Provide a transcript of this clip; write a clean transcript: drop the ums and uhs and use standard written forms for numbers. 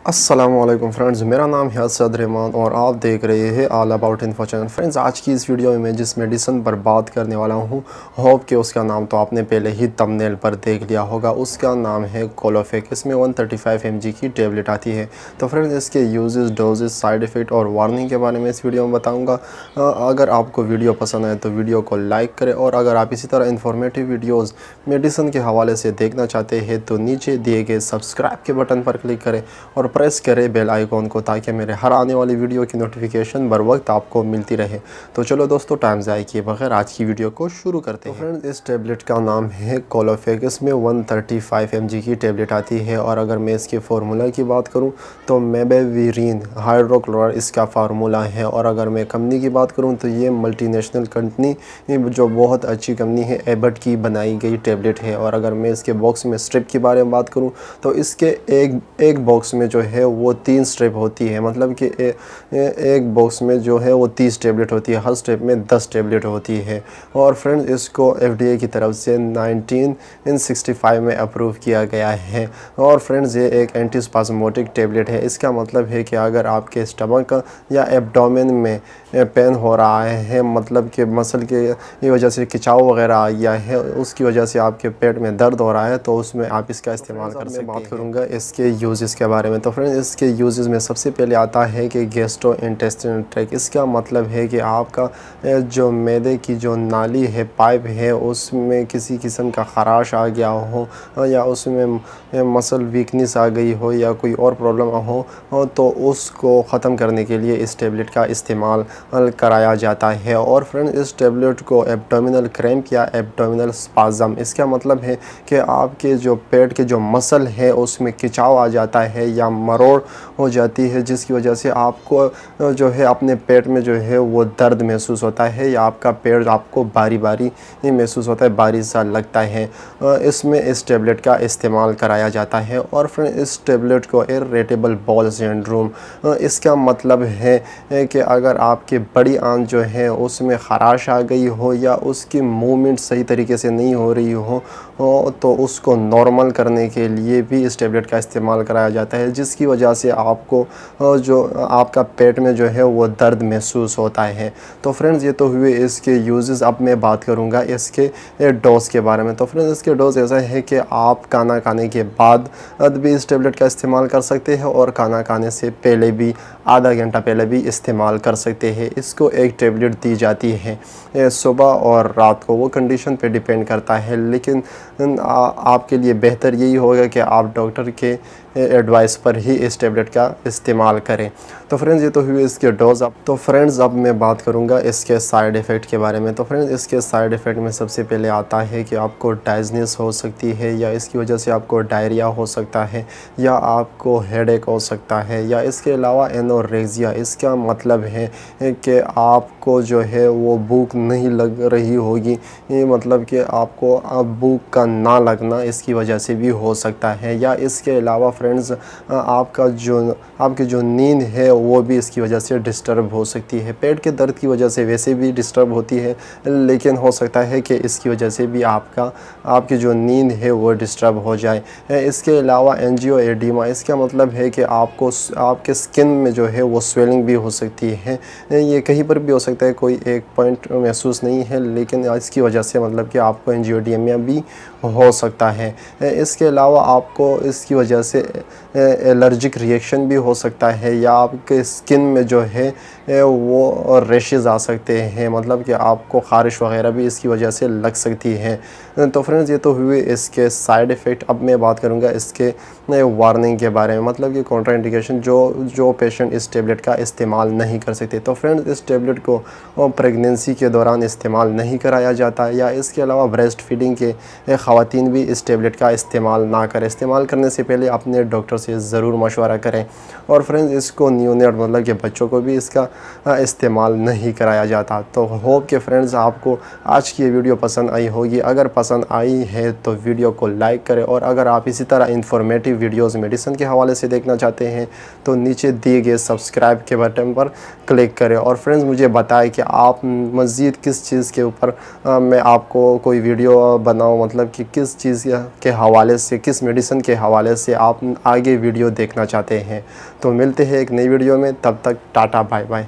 अस्सलामुअलैकुम फ्रेंड्स, मेरा नाम है रहमान और आप देख रहे हैं all about info channel. Friends, आज की इस वीडियो में मैं जिस मेडिसिन पर बात करने वाला हूं, होप कि उसका नाम तो आपने पहले ही थंबनेल पर देख लिया होगा। उसका नाम है कोलोफेक। इसमें 135 mg की टेबलेट आती है। तो फ्रेंड्स, इसके यूजेस, डोजेस, साइड इफ़ेक्ट और वार्निंग के बारे में इस वीडियो में बताऊँगा। अगर आपको वीडियो पसंद आए तो वीडियो को लाइक करें, और अगर आप इसी तरह इन्फॉर्मेटिव वीडियोज़ मेडिसिन के हवाले से देखना चाहते हैं तो नीचे दिए गए सब्सक्राइब के बटन पर क्लिक करें और प्रेस करें बेल आइकॉन को, ताकि मेरे हर आने वाली वीडियो की नोटिफिकेशन बर वक्त आपको मिलती रहे। तो चलो दोस्तों, टाइम ज़ाय किए बगैर आज की वीडियो को शुरू करते हैं। फ्रेंड्स, इस टेबलेट का नाम है कोलोफेक। इसमें 135 mg की टेबलेट आती है, और अगर मैं इसके फार्मूला की बात करूं तो मेबेविरीन हाइड्रोक्लोराइड इसका फार्मूला है। और अगर मैं कंपनी की बात करूं तो ये मल्टीनेशनल कंपनी, जो बहुत अच्छी कंपनी है, एबट की बनाई गई टेबलेट है। और अगर मैं इसके बॉक्स में स्ट्रिप के बारे में बात करूं तो इसके एक बॉक्स में जो है वो 3 स्ट्रिप होती है। मतलब कि एक बॉक्स में जो है वो 30 टेबलेट होती है, हर स्ट्रिप में 10 टेबलेट होती है। और फ्रेंड्स, इसको FDA की तरफ से 1965 में अप्रूव किया गया है। और फ्रेंड्स, ये एक एंटीस्पास्मोटिक टेबलेट है। इसका मतलब है कि अगर आपके स्टमक या एब्डोमेन में पेन हो रहा है, मतलब कि मसल के वजह से खिंचाव वगैरह आ गया है, उसकी वजह से आपके पेट में दर्द हो रहा है, तो उसमें आप इसका इस्तेमाल कर सकते हैं। बात करूँगा इसके यूजेस के बारे में। तो फ्रेंड्स, इसके यूजेस में सबसे पहले आता है कि गैस्ट्रोइंटेस्टाइनल ट्रैक्ट। इसका मतलब है कि आपका जो मैदे की जो नाली है, पाइप है, उसमें किसी किस्म का ख़राश आ गया हो, या उसमें मसल वीकनेस आ गई हो, या कोई और प्रॉब्लम हो, तो उसको ख़त्म करने के लिए इस टेबलेट का इस्तेमाल कराया जाता है। और फ्रेंड, इस टेबलेट को एब्डोमिनल क्रैम्प या एब्डोमिनल स्पाज़म, इसका मतलब है कि आपके जो पेट के जो मसल है उसमें खिंचाव आ जाता है या मरोड़ हो जाती है, जिसकी वजह से आपको जो है अपने पेट में जो है वो दर्द महसूस होता है, या आपका पेट आपको बारी बारी महसूस होता है, बारी सा लगता है। इसमें इस टेबलेट का इस्तेमाल कराया जाता है। और फ्रेंड, इस टेबलेट को इरिटेबल बाउल सिंड्रोम, इसका मतलब है कि अगर आपकी बड़ी आंत जो है उसमें ख़राश आ गई हो, या उसकी मूवमेंट सही तरीके से नहीं हो रही हो, तो उसको नॉर्मल करने के लिए भी इस टेबलेट का इस्तेमाल कराया जाता है, जिसकी वजह से आपको जो आपका पेट में जो है वो दर्द महसूस होता है। तो फ्रेंड्स, ये तो हुए इसके यूजेस। अब मैं बात करूँगा इसके डोज के बारे में। तो फ्रेंड्स, इसके डोज ऐसा है कि आप खाना खाने के बाद भी इस टेबलेट का इस्तेमाल कर सकते हैं, और खाना खाने से पहले भी, आधा घंटा पहले भी इस्तेमाल कर सकते हैं। इसको एक टेबलेट दी जाती है सुबह और रात को, वो कंडीशन पे डिपेंड करता है, लेकिन आपके लिए बेहतर यही होगा कि आप डॉक्टर के एडवाइस पर ही इस टेबलेट का इस्तेमाल करें। तो फ्रेंड्स, ये तो हुए इसके डोज। तो फ्रेंड्स, अब मैं बात करूंगा इसके साइड इफ़ेक्ट के बारे में। तो फ्रेंड्स, इसके साइड इफ़ेक्ट में सबसे पहले आता है कि आपको डाइजनेस हो सकती है, या इसकी वजह से आपको डायरिया हो सकता है, या आपको हेडेक हो सकता है, या इसके अलावा एनोरेक्सिया। इसका मतलब है कि आपको जो है वो भूख नहीं लग रही होगी, ये मतलब कि आपको भूख का ना लगना इसकी वजह से भी हो सकता है। या इसके अलावा फ्रेंड्स, आपकी जो नींद है वो भी इसकी वजह से डिस्टर्ब हो सकती है। पेट के दर्द की वजह से वैसे भी डिस्टर्ब होती है, लेकिन हो सकता है कि इसकी वजह से भी आपकी जो नींद है वो डिस्टर्ब हो जाए। इसके अलावा एंजियोएडिमा, इसका मतलब है कि आपके स्किन में जो है वो स्वेलिंग भी हो सकती है। ये कहीं पर भी हो सकता है, कोई एक पॉइंट महसूस नहीं है, लेकिन इसकी वजह से मतलब कि आपको एंजियोएडिमा भी हो सकता है। इसके अलावा आपको इसकी वजह से एलर्जिक रिएक्शन भी हो सकता है, या आपके स्किन में जो है वो रेशेस आ सकते हैं, मतलब कि आपको ख़ारिश वगैरह भी इसकी वजह से लग सकती है। तो फ्रेंड्स, ये तो हुए इसके साइड इफ़ेक्ट। अब मैं बात करूँगा इसके वार्निंग के बारे में, मतलब कि कॉन्ट्राइंडिकेशन, जो पेशेंट इस टेबलेट का इस्तेमाल नहीं कर सकते। तो फ्रेंड्स, इस टेबलेट को प्रेगनेंसी के दौरान इस्तेमाल नहीं कराया जाता, या इसके अलावा ब्रेस्ट फीडिंग के ख़वातीन भी इस टेबलेट का इस्तेमाल ना करें। इस्तेमाल करने से पहले अपने डॉक्टर से ज़रूर मशवरा करें। और फ्रेंड्स, इसको न्यूनेट, मतलब कि बच्चों को भी इसका इस्तेमाल नहीं कराया जाता। तो होप कि फ्रेंड्स, आपको आज की ये वीडियो पसंद आई होगी। अगर पसंद आई है तो वीडियो को लाइक करें, और अगर आप इसी तरह इन्फॉर्मेटिव वीडियोज़ मेडिसिन के हवाले से देखना चाहते हैं तो नीचे दिए गए सब्सक्राइब के बटन पर क्लिक करें। और फ्रेंड्स, मुझे बताएं कि आप मज़ीद किस चीज़ के ऊपर मैं आपको कोई वीडियो बनाऊं, मतलब कि किस चीज़ के हवाले से, किस मेडिसिन के हवाले से आप आगे वीडियो देखना चाहते हैं। तो मिलते हैं एक नई वीडियो में, तब तक टाटा बाय बाय।